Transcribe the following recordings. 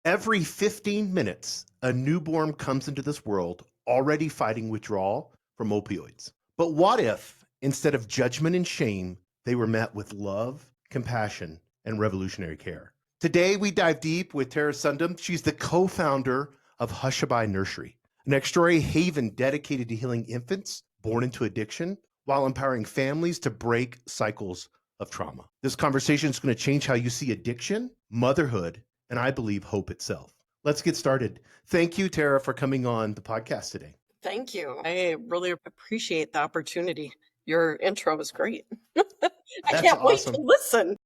Every 15 minutes, a newborn comes into this world already fighting withdrawal from opioids. But what if, instead of judgment and shame, they were met with love, compassion, and revolutionary care? Today, we dive deep with Tara Sundum. She's the co founder of Hushabye Nursery, an extraordinary haven dedicated to healing infants born into addiction while empowering families to break cycles of trauma. This conversation is going to change how you see addiction, motherhood, and I believe hope itself. Let's get started. Thank you, Tara, for coming on the podcast today. Thank you. I really appreciate the opportunity. Your intro was great. I That's can't wait to awesome. listen.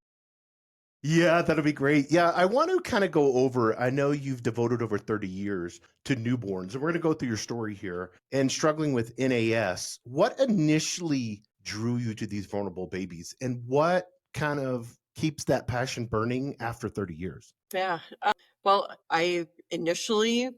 Yeah, that'll be great. Yeah, I want to kind of go over, I know you've devoted over 30 years to newborns, and we're going to go through your story here and struggling with NAS. What initially drew you to these vulnerable babies, and what kind of keeps that passion burning after 30 years? Yeah. Well, I initially,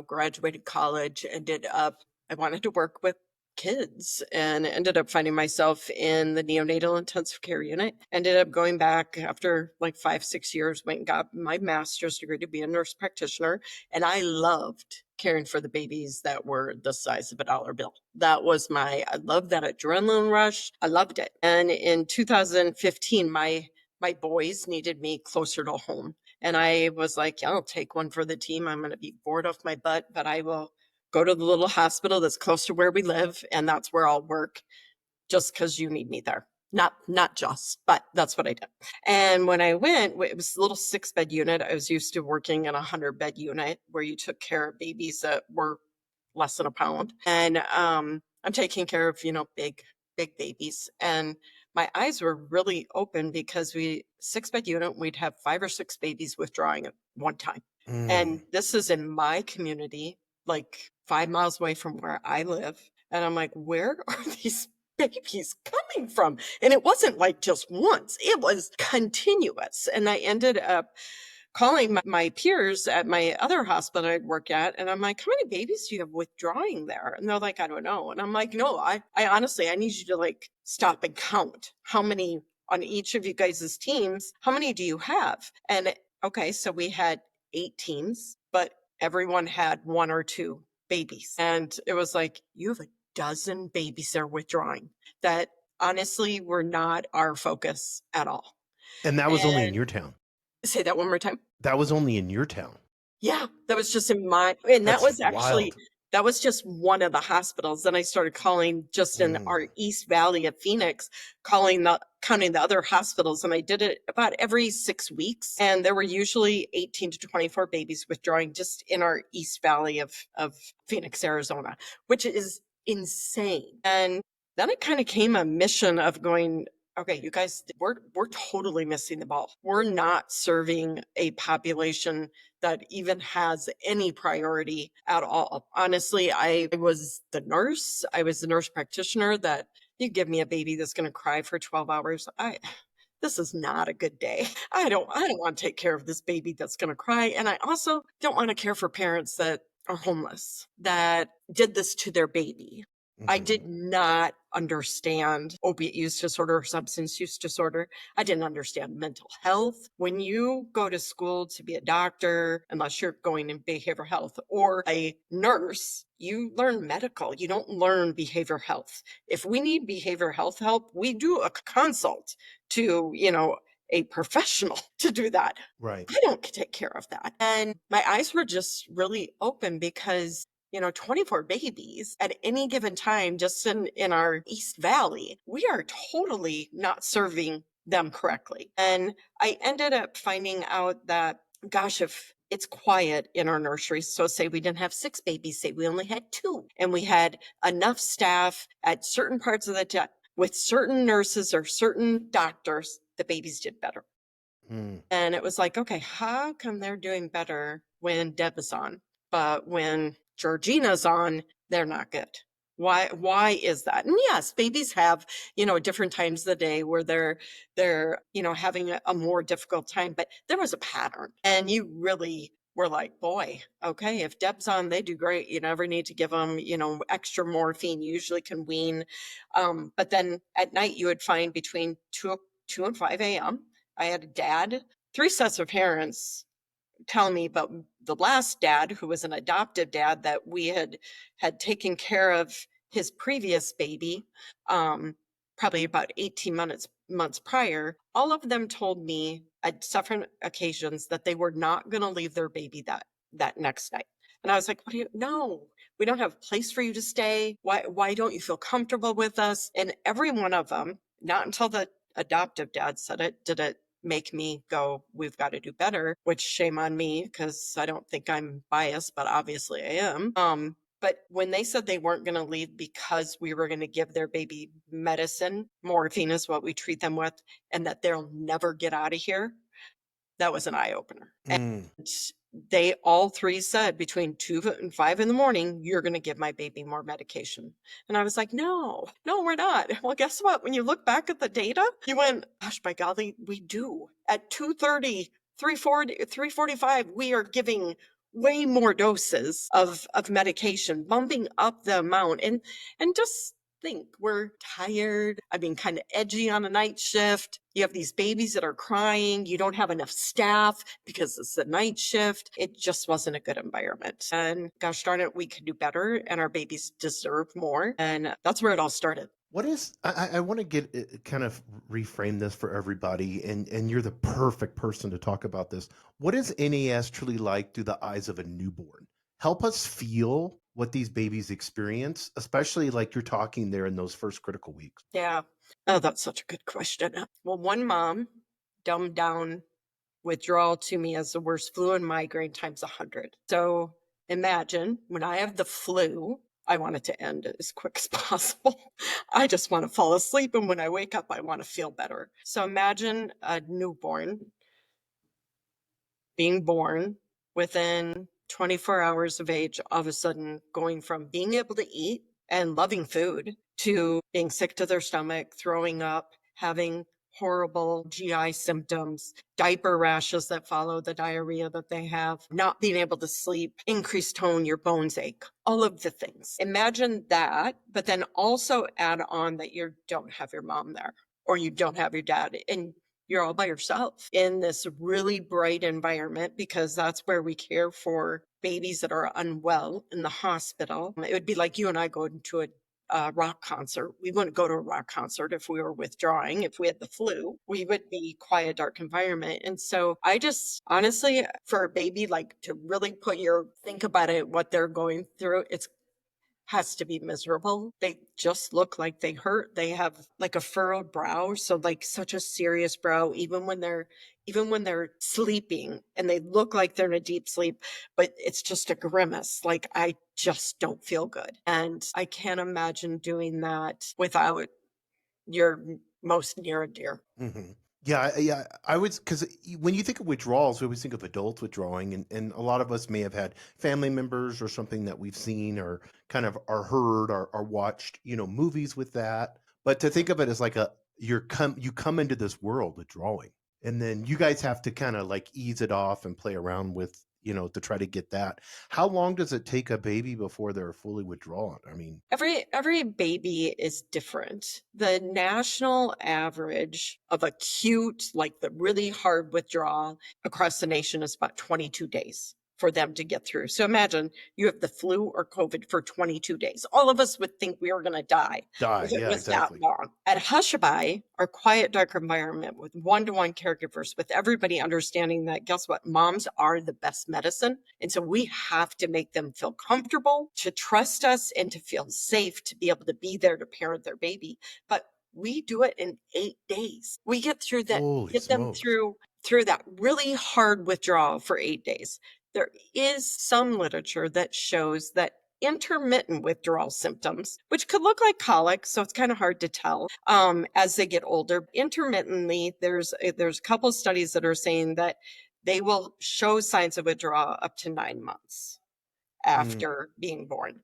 graduated college, I wanted to work with kids and ended up finding myself in the neonatal intensive care unit. Ended up going back after like 5, 6 years, went and got my master's degree to be a nurse practitioner. And I loved caring for the babies that were the size of a dollar bill. I loved that adrenaline rush. I loved it. And in 2015, my boys needed me closer to home. And I was like, yeah, I'll take one for the team. I'm going to be bored off my butt, but I will go to the little hospital that's close to where we live. And that's where I'll work just because you need me there. Not just, but that's what I did. And when I went, it was a little 6-bed unit. I was used to working in a 100-bed unit where you took care of babies that were less than a pound. And I'm taking care of, big babies. And my eyes were really open because 6-bed unit, we'd have 5 or 6 babies withdrawing at one time. And this is in my community, like 5 miles away from where I live. And I'm like, where are these babies coming from? And it wasn't like just once, it was continuous. And I ended up calling my peers at my other hospital I'd work at. And I'm like, how many babies do you have withdrawing there? And they're like, I don't know. And I'm like, no, I honestly, I need you to like stop and count how many on each of you guys' teams. How many do you have? And okay, so we had 8 teams, but everyone had 1 or 2 babies. And it was like, you have a dozen babies that are withdrawing that honestly were not our focus at all. And that was only in And your town. say that one more time. That was only in your town. Yeah, that was just in my and That's wild. that was just one of the hospitals. Then I started calling just in our East Valley of Phoenix, counting the other hospitals, and I did it about every 6 weeks, and there were usually 18 to 24 babies withdrawing just in our East Valley of Phoenix, Arizona, which is insane. And then it kind of came a mission of going, okay, you guys, we're totally missing the ball. We're not serving a population that even has any priority at all. Honestly, I was the nurse. I was the nurse practitioner that you give me a baby that's going to cry for 12 hours. This is not a good day. I don't want to take care of this baby that's going to cry. And I also don't want to care for parents that are homeless that did this to their baby. I did not understand opiate use disorder or substance use disorder. I didn't understand mental health. When you go to school to be a doctor, unless you're going in behavioral health or a nurse, you learn medical. You don't learn behavioral health. If we need behavioral health help, we do a consult to, a professional to do that. Right. I don't take care of that. And my eyes were just really open because 24 babies at any given time, just in our East Valley, we are totally not serving them correctly. And I ended up finding out that, gosh, if it's quiet in our nurseries, so say we didn't have 6 babies, say we only had 2, and we had enough staff at certain parts of the day with certain nurses or certain doctors, the babies did better. And it was like, okay, how come they're doing better when Deb is on, but when Georgina's on, they're not good? Why is that? And yes, babies have, different times of the day where they're having a more difficult time, but there was a pattern. And you really were like, boy, okay, if Deb's on, they do great. You never need to give them, extra morphine, usually can wean. But then at night you would find between 2 and 5 a.m. I had a dad, 3 sets of parents telling me about the last dad, who was an adoptive dad that we had taken care of his previous baby, um, probably about 18 months prior. All of them told me at several occasions that they were not going to leave their baby that next night. And I was like, what do you, no, we don't have a place for you to stay. Why don't you feel comfortable with us? And every one of them, not until the adoptive dad said it, did it make me go, we've got to do better, which shame on me because I don't think I'm biased, but obviously I am. But when they said they weren't going to leave because we were going to give their baby medicine, morphine is what we treat them with, and that they'll never get out of here, that was an eye opener. Mm. They all three said between 2 and 5 in the morning, you're going to give my baby more medication. And I was like, no, we're not. Well, guess what? When you look back at the data, you went, gosh, by golly, we do. At 2:30, 3:40, 3:45, we are giving way more doses of medication, bumping up the amount. And just think, we're tired. I mean, kind of edgy on a night shift. You have these babies that are crying. You don't have enough staff because it's the night shift. It just wasn't a good environment. And gosh darn it, we could do better, and our babies deserve more. And that's where it all started. What is I want to get kind of reframe this for everybody, and you're the perfect person to talk about this. What is NAS truly like through the eyes of a newborn? Help us feel what these babies experience, especially like you're talking there in those first critical weeks. Yeah. Oh, that's such a good question. Well, one mom dumbed down withdrawal to me as the worst flu and migraine times 100. So imagine when I have the flu, I want it to end as quick as possible. I just want to fall asleep. And when I wake up, I want to feel better. So imagine a newborn being born within 24 hours of age, all of a sudden going from being able to eat and loving food to being sick to their stomach, throwing up, having horrible GI symptoms, diaper rashes that follow the diarrhea that they have, not being able to sleep, increased tone, your bones ache, all of the things. Imagine that, but then also add on that you don't have your mom there or you don't have your dad. And you're all by yourself in this really bright environment, because that's where we care for babies that are unwell in the hospital. It would be like you and I going to a rock concert. We wouldn't go to a rock concert if we were withdrawing. If we had the flu, we would be quiet, dark environment. And so I just honestly, for a baby, like to really think about it, what they're going through, it's has to be miserable. They just look like they hurt. They have like a furrowed brow, so like such a serious brow, even when they're sleeping, and they look like they're in a deep sleep, but it's just a grimace. Like, I just don't feel good. And I can't imagine doing that without your most near and dear. Hmm. Yeah, yeah. I was because when you think of withdrawals, we always think of adults withdrawing, and a lot of us may have had family members or something that we've seen or kind of are heard or watched, movies with that. But to think of it as like you come into this world withdrawing, and then you guys have to kind of like ease it off and play around with, to try to get that. How long does it take a baby before they're fully withdrawn? I mean, Every baby is different. The national average of acute, like the really hard withdrawal across the nation, is about 22 days for them to get through. So imagine you have the flu or COVID for 22 days. All of us would think we were going to die die. if it Yeah, was that exactly. long. At Hushabye, our quiet, dark environment with one-to-one caregivers, with everybody understanding that, guess what? Moms are the best medicine. And so we have to make them feel comfortable, to trust us, and to feel safe to be able to be there to parent their baby. But we do it in 8 days. We Holy get them smokes. through that really hard withdrawal for 8 days. There is some literature that shows that intermittent withdrawal symptoms, which could look like colic, so it's kind of hard to tell as they get older. Intermittently, there's a couple of studies that are saying that they will show signs of withdrawal up to 9 months Mm. after being born.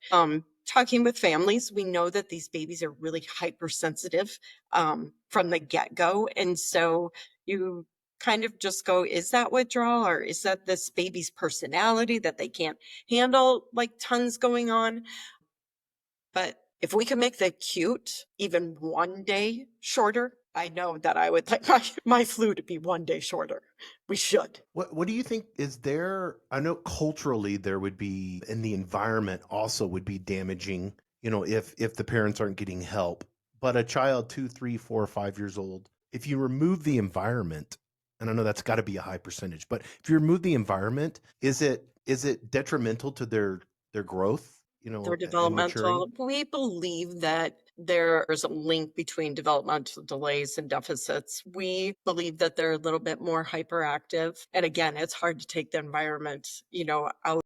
Talking with families, we know that these babies are really hypersensitive from the get-go. And so you kind of just go, is that withdrawal, or is that this baby's personality that they can't handle like tons going on? But if we can make the acute even one day shorter, I know that I would like my flu to be one day shorter. We should. What do you think is there? I know culturally there would be, and the environment also would be damaging, if the parents aren't getting help. But a child 2, 3, 4, 5 years old, if you remove the environment, and I know that's got to be a high percentage, but if you remove the environment, is it detrimental to their growth, They're and maturing? developmental. We believe that there is a link between developmental delays and deficits. We believe that they're a little bit more hyperactive. And again, it's hard to take the environment, out